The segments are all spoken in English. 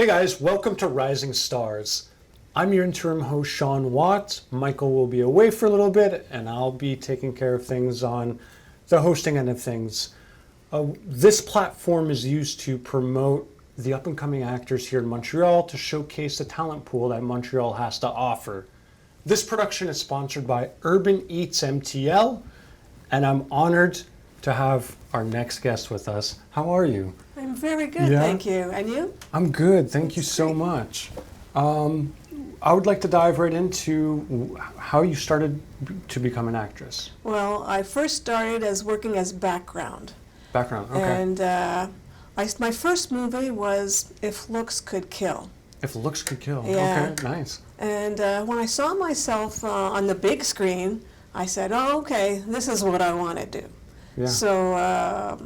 Hey guys, welcome to Rising Stars. I'm your interim host, Sean Watt. Michael will be away for a little bit, and I'll be taking care of things on the hosting end of things. This platform is used to promote the up-and-coming actors here in Montreal to showcase the talent pool that Montreal has to offer. This production is sponsored by Urban Eats MTL, and I'm honored to have our next guest with us. How are you? I'm very good, thank you. And you? I'm good, thank you so much. I would like to dive right into how you started to become an actress. Well, I first started as working as background. Background, okay. And my first movie was If Looks Could Kill. If Looks Could Kill, Yeah. okay, nice. And when I saw myself on the big screen, I said, oh, okay, this is what I want to do. Yeah. So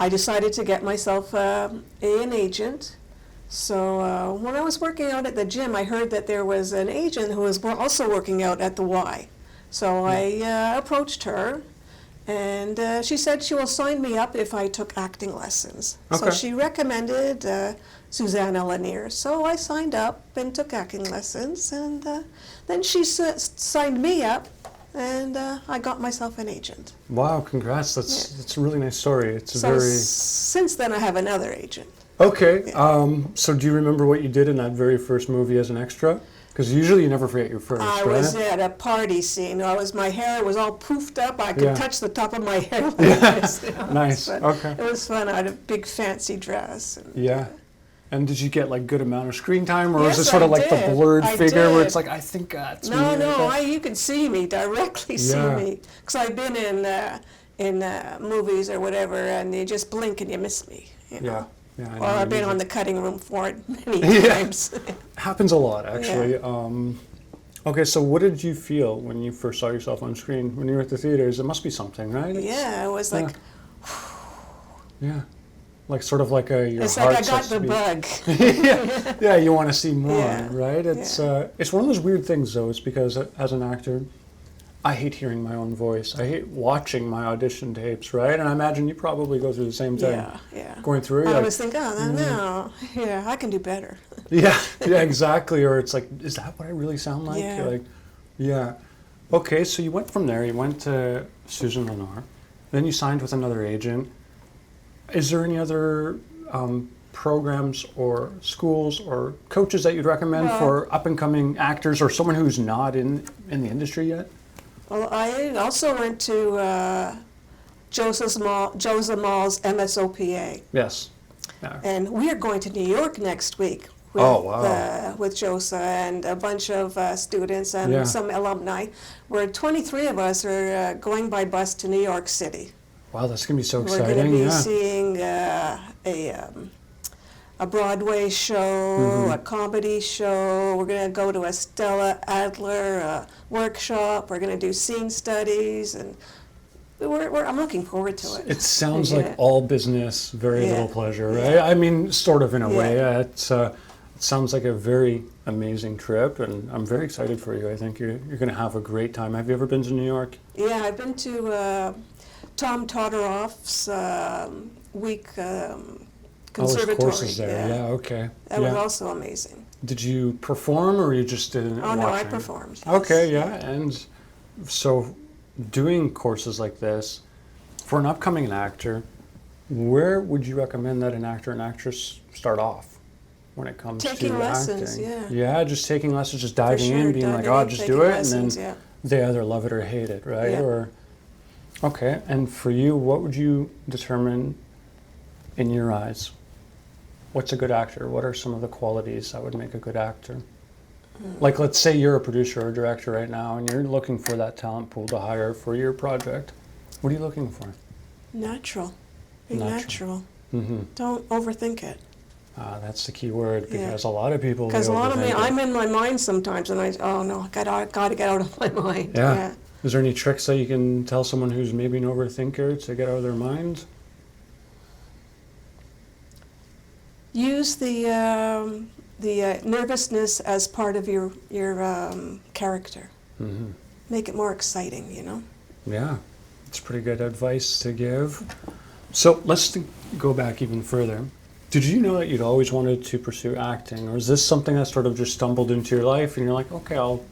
I decided to get myself an agent. So when I was working out at the gym, I heard that there was an agent who was also working out at the Y. So I approached her, and she said she will sign me up if I took acting lessons. Okay. So she recommended Susanna Lanier. So I signed up and took acting lessons, and then she signed me up, and I got myself an agent. Wow, congrats. That's a really nice story. It's So since then I have another agent. Okay, so do you remember what you did in that very first movie as an extra? Because usually you never forget your first, I right? was at a party scene. My hair was all poofed up. I could touch the top of my hair like this. Nice, okay. It was fun. I had a big fancy dress. And, Yeah. And did you get like good amount of screen time, or Yes, was it sort of I like the did. blurred I figure where did. it's like, I think that's me? No, you could see me, directly see Yeah. me. Because I've been in movies or whatever, and you just blink and you miss me. You know? Yeah. Yeah, I know Or I've what been you on mean. the cutting room floor many Yeah. times. Happens a lot, actually. Okay, so what did you feel when you first saw yourself on screen? When you were at the theaters, it must be something, right? Yeah, it was like, Yeah. Like sort of like your it's heart like I got starts the to beat. bug. Yeah, you want to see more, Yeah. right? It's one of those weird things, though. It's because as an actor, I hate hearing my own voice. I hate watching my audition tapes, right? And I imagine you probably go through the same thing. Yeah. Going through it, I you're was thinking, no, yeah, I can do better. yeah, exactly. Or it's like, is that what I really sound like? Yeah. You're like, yeah. Okay, so you went from there. You went to Susan Lenoir. Then you signed with another agent. Is there any other programs or schools or coaches that you'd recommend for up-and-coming actors or someone who's not in the industry yet? Well, I also went to Joseph Mall's MSOPA. Yes. Yeah. And we are going to New York next week with, with JOSA and a bunch of students and some alumni. We're 23 of us are going by bus to New York City. Wow, that's going to be so We're exciting. going to be seeing a Broadway show, a comedy show. We're going to go to a Stella Adler workshop. We're going to do scene studies, and I'm looking forward to it. It sounds like all business, very little pleasure, right? Yeah. I mean, sort of in a way. It sounds like a very amazing trip, and I'm very excited for you. I think you're going to have a great time. Have you ever been to New York? Yeah, I've been to Tom Todoroff's week conservatory. Courses there. Yeah, okay. That was also amazing. Did you perform, or you just didn't? Oh no, I performed. Yes. Okay, yeah, and so doing courses like this for an upcoming actor, where would you recommend that an actor and actress start off when it comes taking to lessons, acting? Yeah, just taking lessons, just diving in, being like, diving oh, just do it, lessons, and then they either love it or hate it, right? Yeah. Or okay, and for you, what would you determine in your eyes? What's a good actor? What are some of the qualities that would make a good actor? Like, let's say you're a producer or director right now, and you're looking for that talent pool to hire for your project. What are you looking for? Natural. Be natural. Mm-hmm. Don't overthink it. That's the key word, because a lot of people. Because a lot of me, I'm in my mind sometimes, and I got to get out of my mind. Yeah. Is there any tricks that you can tell someone who's maybe an overthinker to get out of their mind? Use the nervousness as part of your character. Mm-hmm. Make it more exciting, you know? Yeah, it's pretty good advice to give. So let's go back even further. Did you know that you'd always wanted to pursue acting, or is this something that sort of just stumbled into your life and you're like, okay, I'll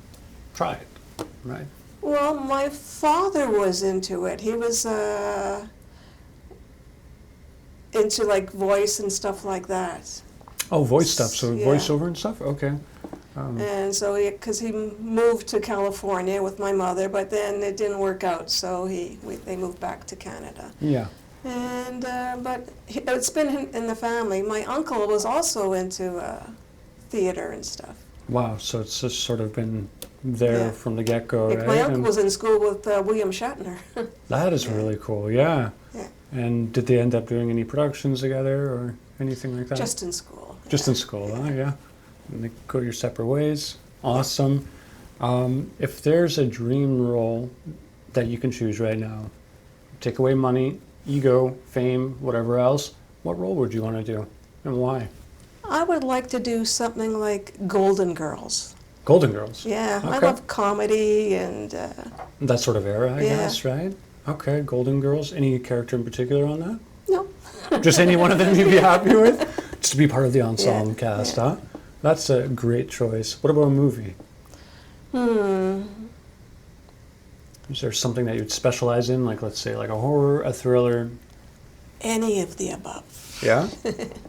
try it, right? Well, my father was into it. He was into like voice and stuff like that. Oh, voice stuff, so Yeah. voiceover and stuff? Okay. And so, because he moved to California with my mother, but then it didn't work out, so they moved back to Canada. Yeah. And but it's been in the family. My uncle was also into theater and stuff. Wow, so it's just sort of been there Yeah. from the get-go, Like, right? my uncle And was in school with William Shatner. that is really cool, yeah. Yeah. And did they end up doing any productions together or anything like that? Just in school. Just in school, huh? Yeah. And they go your separate ways. Awesome. If there's a dream role that you can choose right now, take away money, ego, fame, whatever else, what role would you want to do and why? I would like to do something like Golden Girls. Golden Girls. Yeah, I Okay. love comedy and That sort of era, I Yeah. guess, right? Okay, Golden Girls. Any character in particular on that? no. Just any one of them you'd be happy with? Just to be part of the ensemble Yeah, cast, yeah. huh? That's a great choice. What about a movie? Is there something that you'd specialize in, like let's say like a horror, a thriller? Any of the above. Yeah?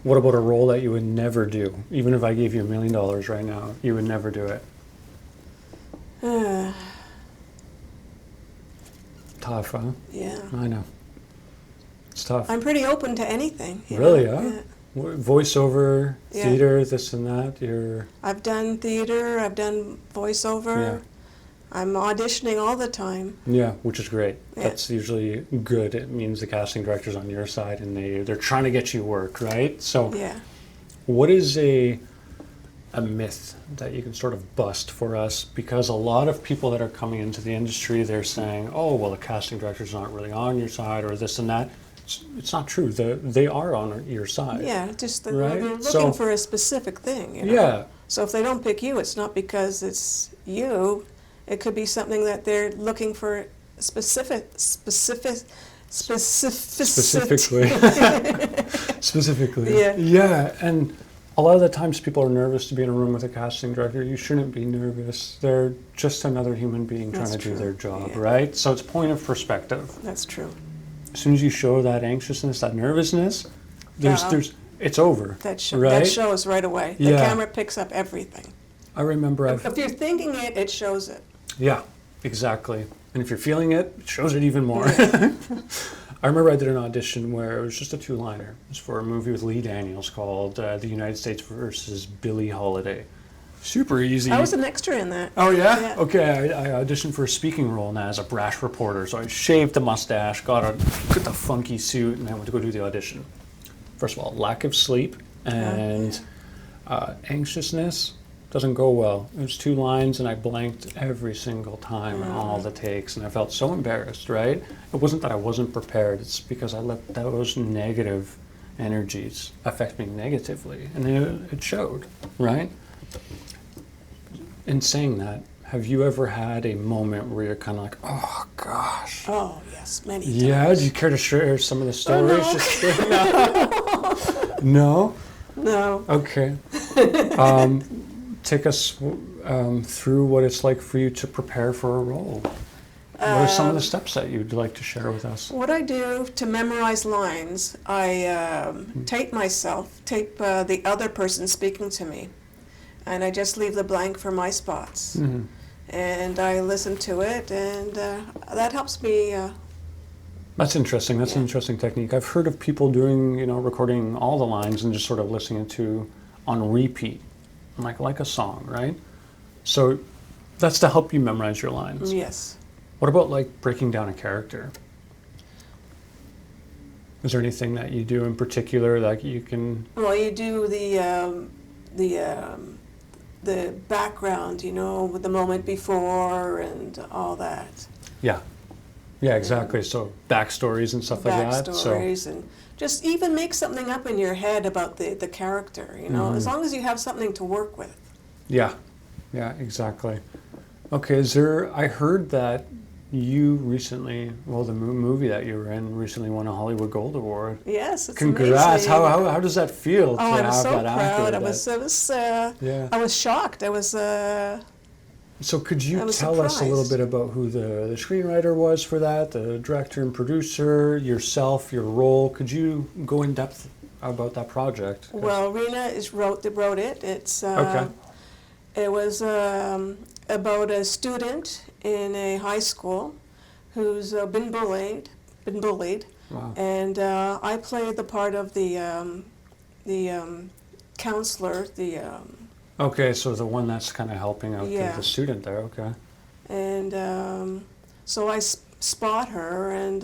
What about a role that you would never do? Even if I gave you $1 million right now, you would never do it. Tough, huh? Yeah. I know. It's tough. I'm pretty open to anything. you Really, know? huh? Yeah. Voiceover, Yeah. theater, this and that. You're I've done theater, I've done voiceover. Yeah. I'm auditioning all the time. yeah, which is great. Yeah. That's usually good. It means the casting director's on your side and they're trying to get you work, right? So, Yeah. what is a myth that you can sort of bust for us? Because a lot of people that are coming into the industry, they're saying, "Oh, well, the casting director's not really on your side," or this and that. It's not true. They are on your side. Yeah, just the, Right, they're looking so- for a specific thing. You know? Yeah. So if they don't pick you, it's not because it's you. It could be something that they're looking for specifically. Specifically. Yeah. Yeah, and a lot of the times people are nervous to be in a room with a casting director. You shouldn't be nervous. They're just another human being trying That's to do true. their job, Yeah. right? So it's point of perspective. That's true. As soon as you show that anxiousness, that nervousness, there's it's over. That right? shows right away. The Yeah. camera picks up everything. I remember If you're thinking it, it shows it. Yeah, exactly. And if you're feeling it, it shows it even more. I remember I did an audition where it was just a two-liner. It was for a movie with Lee Daniels called The United States versus Billie Holiday. Super easy. I was an extra in that. Oh, yeah? Yeah. Okay, I auditioned for a speaking role now as a brash reporter. So I shaved the mustache, got the funky suit, and I went to go do the audition. First of all, lack of sleep and anxiousness doesn't go well. It was 2 lines, and I blanked every single time in all the takes, and I felt so embarrassed, right? It wasn't that I wasn't prepared. It's because I let those negative energies affect me negatively, and it showed, right? In saying that, have you ever had a moment where you're kind of like, oh gosh? Oh, yes, many times. Yeah, do you care to share some of the stories? no. Just no? No. Okay. Take us through what it's like for you to prepare for a role. What are some of the steps that you'd like to share with us? What I do to memorize lines, I tape myself, tape the other person speaking to me, and I just leave the blank for my spots. Mm-hmm. And I listen to it, and that helps me. That's interesting. That's an interesting technique. I've heard of people doing, recording all the lines and just sort of listening to on repeat, like a song, right? So that's to help you memorize your lines. Yes. What about like breaking down a character? Is there anything that you do in particular that you can? Well, you do the background, with the moment before and all that. Yeah, exactly. So backstories and stuff like that. Backstories and just even make something up in your head about the character, as long as you have something to work with. Yeah, exactly. Okay, I heard that you recently, well, the movie that you were in recently won a Hollywood Gold Award. Yes, it's Congrats! amazing. How does that feel to Oh, I was have so that proud. accolade? Yeah. I was shocked. I was, So could you I was tell us a little surprised. bit about who the screenwriter was for that, the director and producer, yourself, your role? Could you go in depth about that project? 'Cause- well, Rena wrote it. Okay. It was about a student in a high school who's been bullied, Wow. and I played the part of the counselor, Okay, so the one that's kind of helping out Yeah. the student there. Okay. and so I spot her, and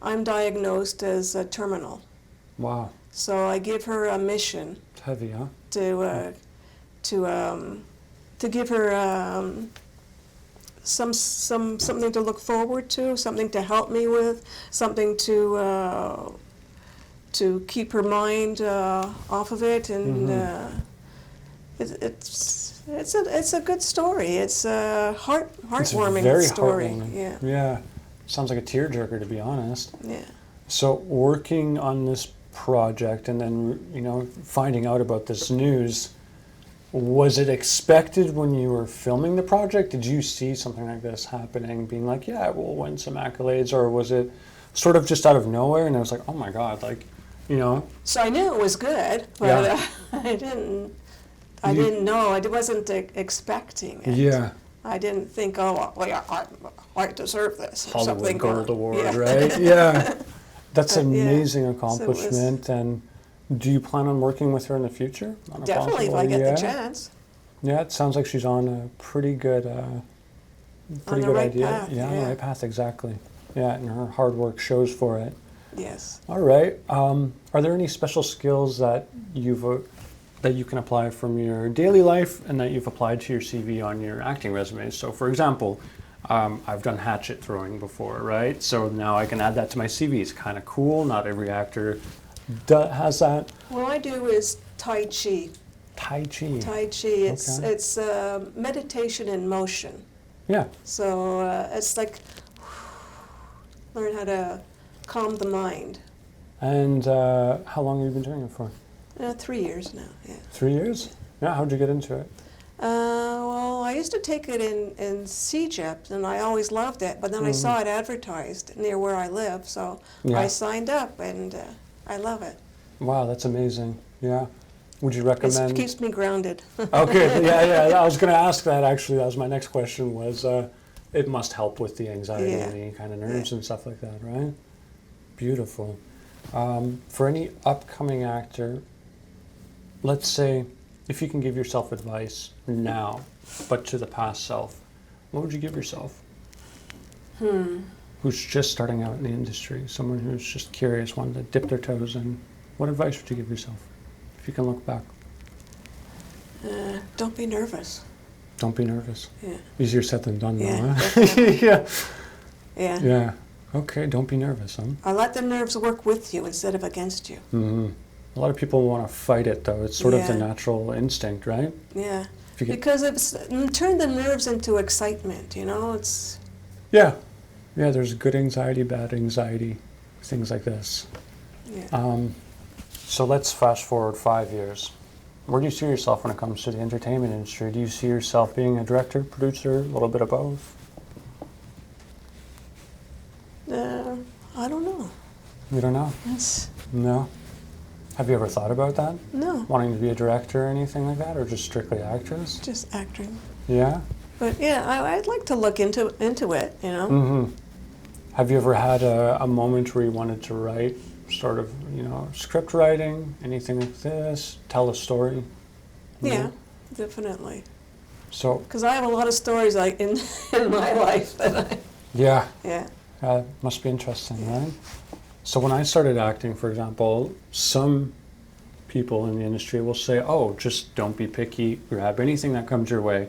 I'm diagnosed as terminal. Wow. So I give her a mission It's heavy, huh? to give her something to look forward to, something to help me with, something to keep her mind off of it, and it's a good story. It's a heartwarming It's very story. heartwarming. Yeah, Yeah. Sounds like a tearjerker, to be honest. yeah. So working on this project and then, finding out about this news, was it expected when you were filming the project? Did you see something like this happening, being like, yeah, we'll win some accolades, or was it sort of just out of nowhere and it was like, oh my God, So I knew it was good, but Yeah. I didn't You- know. I wasn't expecting it. Yeah, I didn't think, oh, well, yeah, I deserve this. Or Hollywood something. Gold Award, Yeah. right? Yeah. That's an Yeah. amazing So it was- accomplishment. And do you plan on working with her in the future? On a Definitely, if possible- I get yeah? the chance. Yeah, it sounds like she's on a pretty good the right idea. path, Yeah, on the yeah. right path, exactly. Yeah, and her hard work shows for it. Yes. All right. Are there any special skills that that you can apply from your daily life and that you've applied to your CV on your acting resume? So, for example, I've done hatchet throwing before, right? So now I can add that to my CV. It's kind of cool. Not every actor has that. What I do is Tai Chi. Tai Chi. Tai Chi. Okay. It's meditation in motion. Yeah. So it's like learn how to calm the mind. And how long have you been doing it for? 3 years now. Yeah. 3 years? Yeah. How'd you get into it? Well, I used to take it in CJEP, and I always loved it. But then I saw it advertised near where I live, so Yeah. I signed up, and I love it. Wow, that's amazing. Yeah. Would you It recommend? keeps me grounded. Okay, yeah. I was going to ask that actually. That was my next question. Was it must help with the anxiety Yeah. and the kind of nerves and stuff like that, right? Beautiful. For any upcoming actor, let's say if you can give yourself advice now, but to the past self, what would you give yourself? Who's just starting out in the industry, someone who's just curious, wanting to dip their toes in. What advice would you give yourself if you can look back? Don't be nervous. Don't be nervous. Yeah. Easier said than done, Yeah, though, huh? definitely. Yeah. Yeah. Yeah. Okay, don't be nervous, huh? I let the nerves work with you instead of against you. Hmm. A lot of people want to fight it, though. It's sort of the Yeah. natural instinct, right? Yeah. If you get, Because it's turn the nerves into excitement, It's yeah. Yeah, there's good anxiety, bad anxiety, things like this. yeah. So let's fast forward 5 years. Where do you see yourself when it comes to the entertainment industry? Do you see yourself being a director, producer, a little bit of both? I don't know. You don't know? It's, No? Have you ever thought about that? no, Wanting to be a director or anything like that, or just strictly actress? just acting. Yeah? But yeah, I'd like to look into it, Mm-hmm. Have you ever had a moment where you wanted to write, sort of, script writing, anything like this, tell a story? Yeah, definitely. So, Because I have a lot of stories in my life that yeah, yeah. must be interesting, right? So when I started acting, for example, some people in the industry will say, oh, just don't be picky, grab anything that comes your way.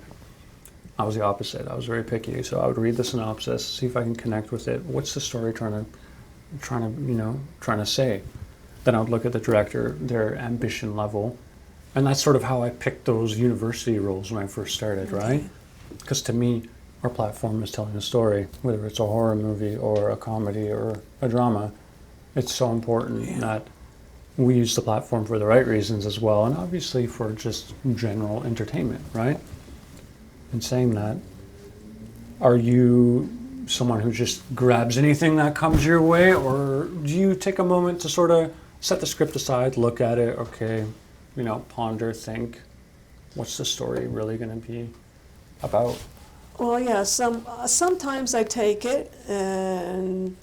I was the opposite. I was very picky. So I would read the synopsis, see if I can connect with it. What's the story trying to say? Then I would look at the director, their ambition level. And that's sort of how I picked those university roles when I first started, right? Because to me, our platform is telling a story, whether it's a horror movie or a comedy or a drama. It's so important that we use the platform for the right reasons as well, and obviously for just general entertainment, right? In saying that, are you someone who just grabs anything that comes your way, or do you take a moment to sort of set the script aside, look at it, okay, ponder, think, what's the story really going to be about? Well, yeah, sometimes I take it, and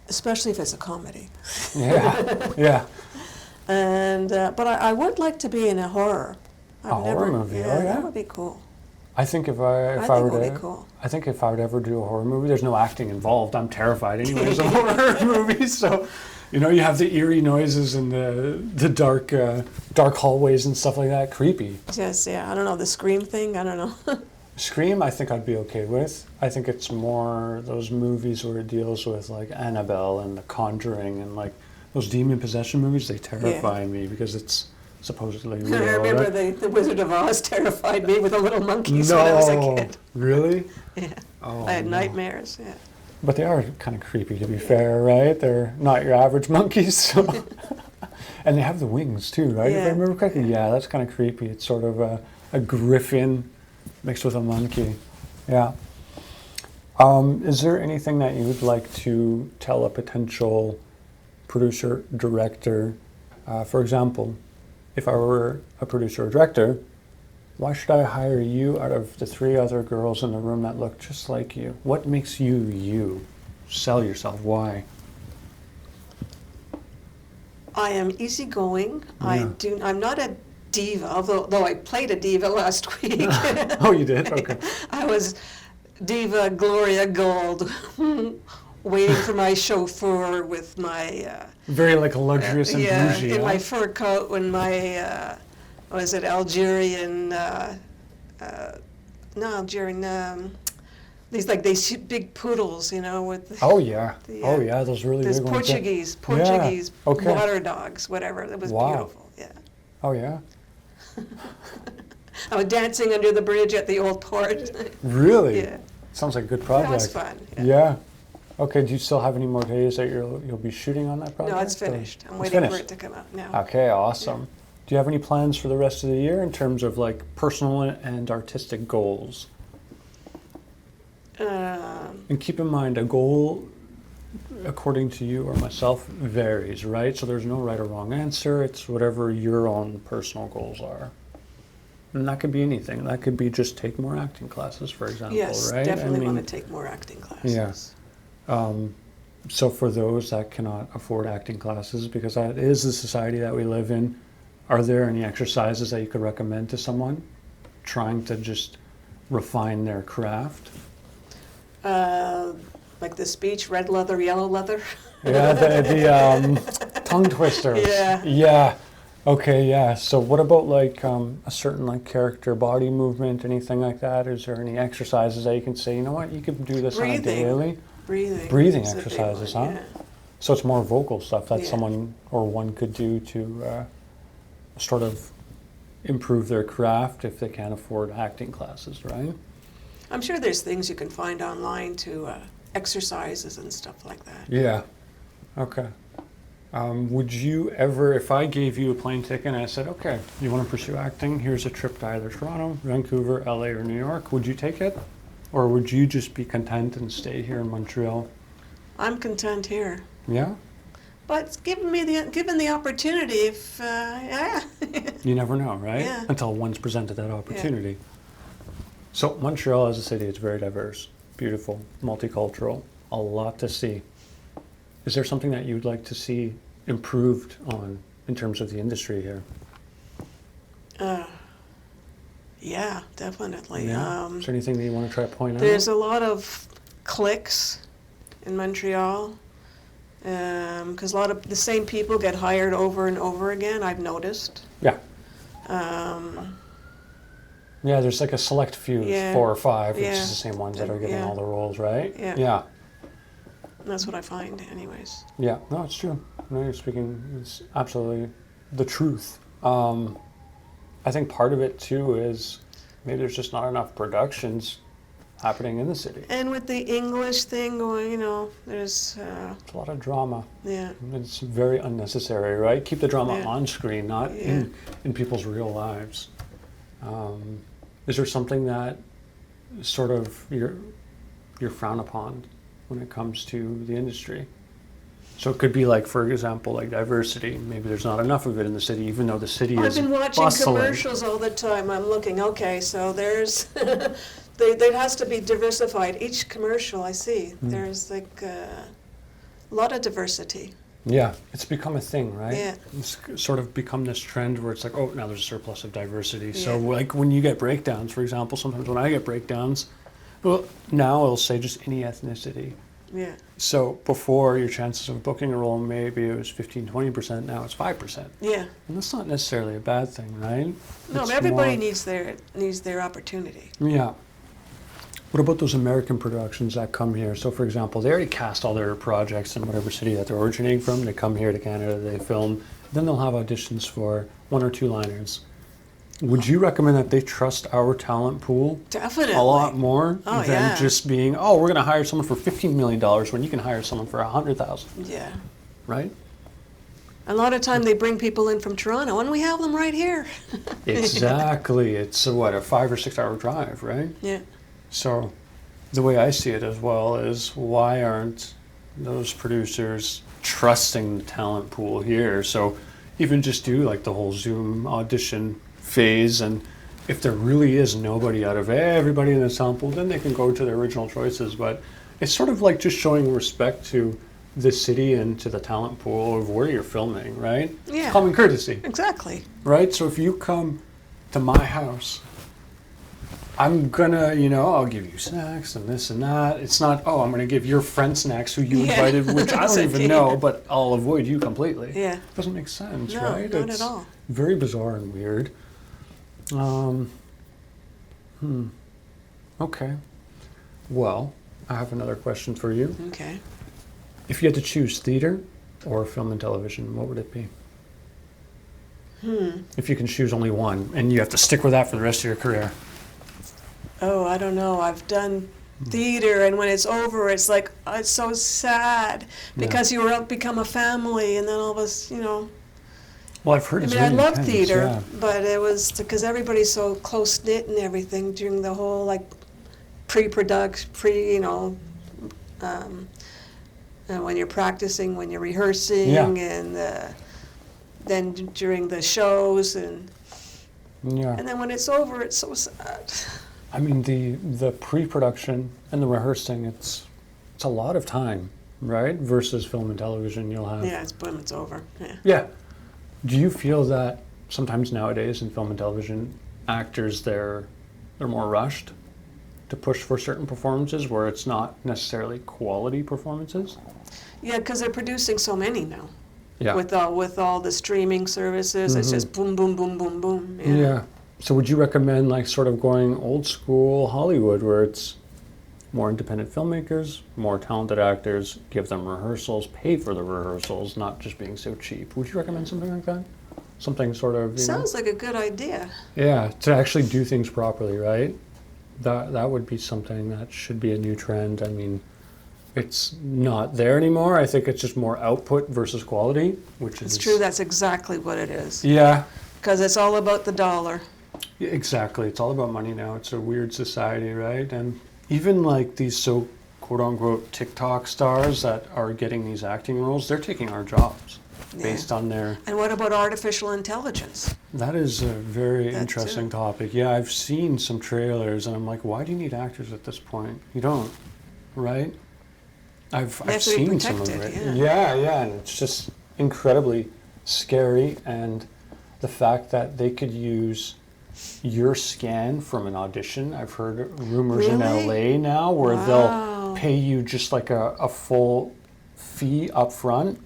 especially if it's a comedy. Yeah, yeah. And but I would like to be in a horror. Horror movie, yeah, oh yeah? That would be cool. I think if I think were it would to, be cool. I think if I would ever do a horror movie, there's no acting involved. I'm terrified anyways of horror movies. So, you have the eerie noises and the dark hallways and stuff like that. Creepy. Just I don't know, the Scream thing. I don't know. Scream, I think I'd be okay with. I think it's more those movies where it deals with like Annabelle and The Conjuring and like those demon possession movies. They terrify me because it's supposedly real. I remember right? the Wizard of Oz terrified me with the little monkeys No, when I was a kid. Really? Yeah. Oh, I had no. nightmares. Yeah. But they are kind of creepy, to be fair, right? They're not your average monkeys. So. And they have the wings, too, right? If I Yeah. remember correctly. Yeah, that's kind of creepy. It's sort of a griffin mixed with a monkey. Yeah. Is there anything that you would like to tell a potential producer, director? For example, if I were a producer or director, why should I hire you out of the 3 other girls in the room that look just like you? What makes you you? Sell yourself. Why? I am easygoing. Yeah. I'm not a diva, although I played a diva last week. Oh, you did? Okay. I was Diva Gloria Gold, waiting for my chauffeur with my Very like luxurious and bougie. in huh? my fur coat when my was it Algerian no Algerian these big poodles, with Oh yeah. the, Oh yeah. Those really those big ones. Yeah. Portuguese Okay. water dogs, whatever. It was Wow. beautiful. Yeah. Oh yeah. I was dancing under the bridge at the old port. Really? Yeah. Sounds like a good project. That was fun. Yeah. Okay. Do you still have any more days that you'll be shooting on that project? No, it's or- finished. I'm It's waiting for finished? it to come out now. Okay. Awesome. Do you have any plans for the rest of the year in terms of like personal and artistic goals? And keep in mind, a goal, according to you or myself, varies, right? So there's no right or wrong answer. It's whatever your own personal goals are. And that could be anything. That could be just take more acting classes, for example, Yes, right? definitely want to take more acting classes. Yeah. So for those that cannot afford acting classes, because that is the society that we live in, are there any exercises that you could recommend to someone trying to just refine their craft? Like the speech, red leather, yellow leather. Yeah, the tongue twisters. Yeah. Yeah. Okay, yeah. So what about like a certain like character body movement, anything like that? Is there any exercises that you can say, you know what, you could do this on a Breathing. daily? Breathing. Breathing is a big exercises, one, huh? yeah. So it's more vocal stuff that Yeah. someone or one could do to sort of improve their craft if they can't afford acting classes, right? I'm sure there's things you can find online to exercises and stuff like that. Yeah. Okay. Would you ever, if I gave you a plane ticket and I said, okay, you want to pursue acting, here's a trip to either Toronto, Vancouver, LA, or New York, would you take it? Or would you just be content and stay here in Montreal? I'm content here. Yeah? But given the opportunity, if yeah. You never know, right? Yeah. Until one's presented that opportunity. So Montreal as a city is very diverse, beautiful, multicultural, a lot to see. Is there something that you'd like to see improved on in terms of the industry here? Yeah, definitely. Yeah. Is there anything that you want to try to point out? There's a lot of cliques in Montreal because a lot of the same people get hired over and over again, I've noticed. Yeah. Um, Yeah, there's like a select few, Yeah. 4 or 5, which Yeah. is the same ones that are getting Yeah. all the roles, right? Yeah. Yeah. that's what I find, anyways. Yeah. No, it's true. No, you're speaking, it's absolutely the truth. I think part of it too is maybe there's just not enough productions happening in the city. And with the English thing going, there's, It's a lot of drama. yeah. It's very unnecessary, right? Keep the drama Yeah. on screen, not Yeah. in people's real lives. Is there something that sort of you're frowned upon when it comes to the industry? So it could be like, for example, like diversity. Maybe there's not enough of it in the city, even though the city I've is been watching bustling. commercials all the time. I'm looking, okay, so there's, there has to be diversified. Each commercial I see, there's like a lot of diversity. Yeah, it's become a thing, right? Yeah. It's sort of become this trend where it's like, oh, now there's a surplus of diversity. So Yeah. like when you get breakdowns, for example, sometimes when I get breakdowns, well, now it'll say just any ethnicity. Yeah. So before, your chances of booking a role, maybe it was 15, 20%, now it's 5%. Yeah. And that's not necessarily a bad thing, right? No, It's everybody more- needs their opportunity. Yeah. What about those American productions that come here? So, for example, they already cast all their projects in whatever city that they're originating from. They come here to Canada, they film, then they'll have auditions for 1 or 2 liners. Would you recommend that they trust our talent pool Definitely. a lot more Oh, than yeah. just being, oh, we're going to hire someone for $15 million when you can hire someone for $100,000, Yeah. right? A lot of time they bring people in from Toronto, and we have them right here. Exactly. It's a 5 or 6 hour drive, right? Yeah. So the way I see it as well is, why aren't those producers trusting the talent pool here? So even just do like the whole Zoom audition phase, and if there really is nobody out of everybody in the talent pool, then they can go to their original choices. But it's sort of like just showing respect to the city and to the talent pool of where you're filming, right? Yeah. Common courtesy, Exactly. right? So if you come to my house, I'm gonna, I'll give you snacks and this and that. It's not, oh, I'm gonna give your friend snacks who you Yeah. invited, which I don't even Exactly. know, but I'll avoid you completely. Yeah. Doesn't make sense, No, right? not It's at all. very bizarre and weird. Okay. Well, I have another question for you. Okay. If you had to choose theater or film and television, what would it be? If you can choose only one, and you have to stick with that for the rest of your career. Oh, I don't know. I've done theater, and when it's over, it's like, it's so sad because you were become a family, and then all of us, Well, I've heard I it's mean, I really love intense, theater, yeah. but it was because everybody's so close knit and everything during the whole pre-production, when you're practicing, when you're rehearsing, Yeah. and then during the shows, and Yeah. then when it's over, it's so sad. I mean, the pre-production and the rehearsing, it's a lot of time, right? Versus film and television, you'll have. Yeah, it's boom, it's over. Yeah. Yeah. Do you feel that sometimes nowadays in film and television, actors they're more rushed to push for certain performances where it's not necessarily quality performances? Yeah, because they're producing so many now. Yeah. With all the streaming services, it's just boom, boom, boom, boom, boom. Yeah. So would you recommend like sort of going old school Hollywood where it's more independent filmmakers, more talented actors, give them rehearsals, pay for the rehearsals, not just being so cheap? Would you recommend something like that? Something sort of, Sounds like a good idea. yeah, to actually do things properly, right? That would be something that should be a new trend. I mean, it's not there anymore. I think it's just more output versus quality, which is It's true, that's exactly what it is. Yeah, Because it's all about the dollar. exactly. It's all about money now. It's a weird society, right? And even like these so quote unquote TikTok stars that are getting these acting roles, they're taking our jobs based on their. And what about artificial intelligence? That is a very That interesting too. topic. Yeah, I've seen some trailers and I'm like, why do you need actors at this point? You don't, right? I've They have to be seen some of protected, it. yeah. Yeah, and it's just incredibly scary. And the fact that they could use your scan from an audition. I've heard rumors in Really? LA now where Wow. they'll pay you just like a full fee up front.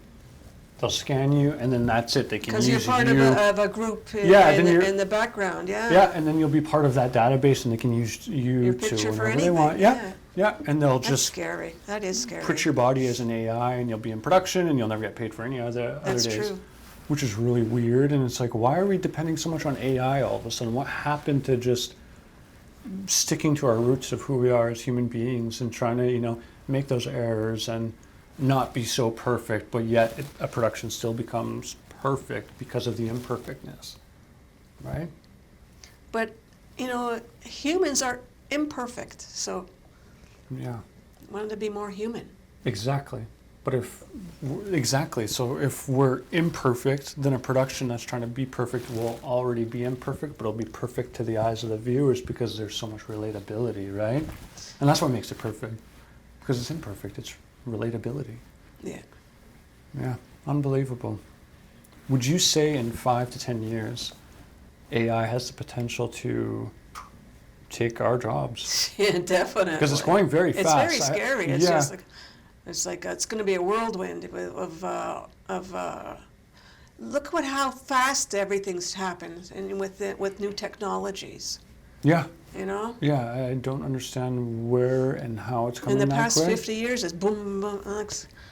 They'll scan you and then that's it. They can Because use you're part you. of a group Yeah, then you're- in the background, yeah. Yeah, and then you'll be part of that database, and they can use you Your to picture for whenever they anything, want. yeah. Yeah, and they'll That's just scary. That is scary. put your body as an AI, and you'll be in production, and you'll never get paid for any other That's days, true. which is really weird. And it's like, why are we depending so much on AI all of a sudden? What happened to just sticking to our roots of who we are as human beings and trying to, make those errors and not be so perfect, but yet a production still becomes perfect because of the imperfectness, right? But, humans are imperfect, so Yeah, I wanted to be more human. exactly. But so if we're imperfect, then a production that's trying to be perfect will already be imperfect, but it'll be perfect to the eyes of the viewers because there's so much relatability, right? And that's what makes it perfect, because it's imperfect, it's relatability. Yeah. Yeah, unbelievable. Would you say in 5 to 10 years, AI has the potential to take our jobs? Yeah, definitely. Because it's going very fast. It's very scary. It's yeah. just like it's going to be a whirlwind of look how fast everything's happened, and with new technologies. Yeah. Yeah, I don't understand where and how it's coming in the that past quick. 50 years, it's boom, boom.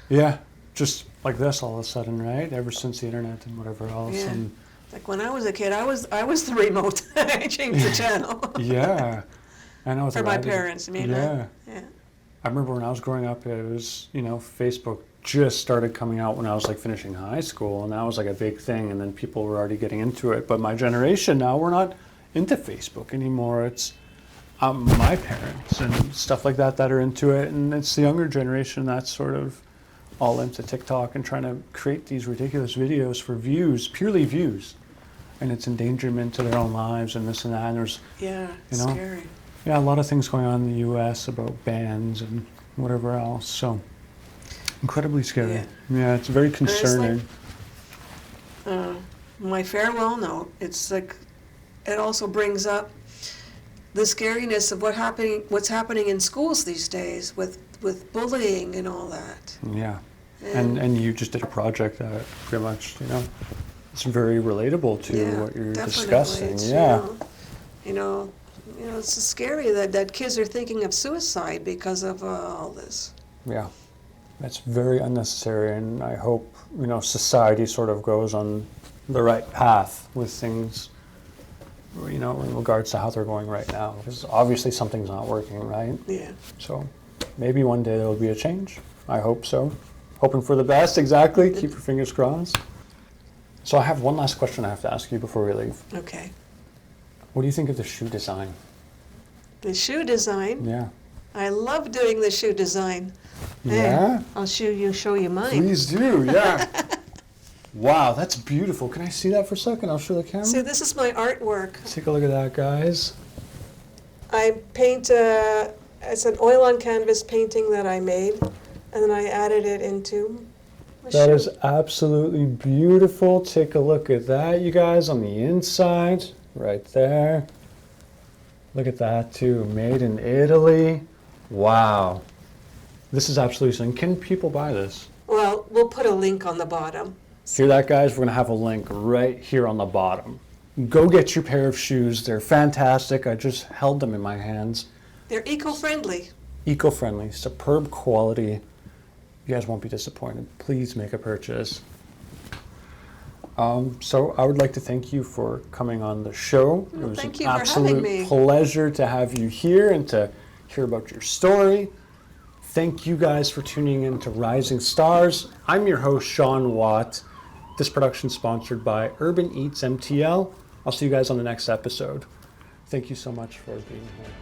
Yeah, just like this all of a sudden, right? Ever since the internet and whatever else. Yeah. And Like when I was a kid, I was the remote. I changed the channel. yeah, I know. For my parents, I mean. Yeah. Yeah. I remember when I was growing up, it was, Facebook just started coming out when I was like finishing high school, and that was like a big thing, and then people were already getting into it. But my generation now, we're not into Facebook anymore. It's my parents and stuff like that are into it, and it's the younger generation that's sort of all into TikTok and trying to create these ridiculous videos for views, purely views, and it's endangerment to their own lives and this and that. And there's Yeah, it's scary. a lot of things going on in the U.S. about bans and whatever else. So incredibly scary. Yeah, it's very concerning. My farewell note. It's like it also brings up the scariness of what's happening in schools these days with bullying and all that. Yeah, and you just did a project that pretty much it's very relatable to what you're discussing. It's, Yeah, it's scary that kids are thinking of suicide because of all this. Yeah, that's very unnecessary, and I hope society sort of goes on the right path with things. In regards to how they're going right now, because obviously something's not working, right? Yeah. So maybe one day there'll be a change. I hope so. Hoping for the best, exactly. Keep your fingers crossed. So I have one last question I have to ask you before we leave. Okay. What do you think of the shoe design? The shoe design. Yeah. I love doing the shoe design. Yeah? Hey, I'll show you mine. Please do, yeah. Wow, that's beautiful. Can I see that for a second? I'll show the camera. So this is my artwork. Take a look at that, guys. I paint, it's an oil on canvas painting that I made, and then I added it into my That shoe. is absolutely beautiful. Take a look at that, you guys, on the inside, right there. Look at that, too. Made in Italy. Wow. This is absolutely stunning. Can people buy this? Well, we'll put a link on the bottom. Hear that, guys? We're going to have a link right here on the bottom. Go get your pair of shoes. They're fantastic. I just held them in my hands. They're eco-friendly. Eco-friendly, superb quality. You guys won't be disappointed. Please make a purchase. So I would like to thank you for coming on the show. It was thank an you for having absolute me. pleasure to have you here and to hear about your story. Thank you guys for tuning in to Rising Stars. I'm your host, Sean Watt. This production is sponsored by Urban Eats MTL. I'll see you guys on the next episode. Thank you so much for being here.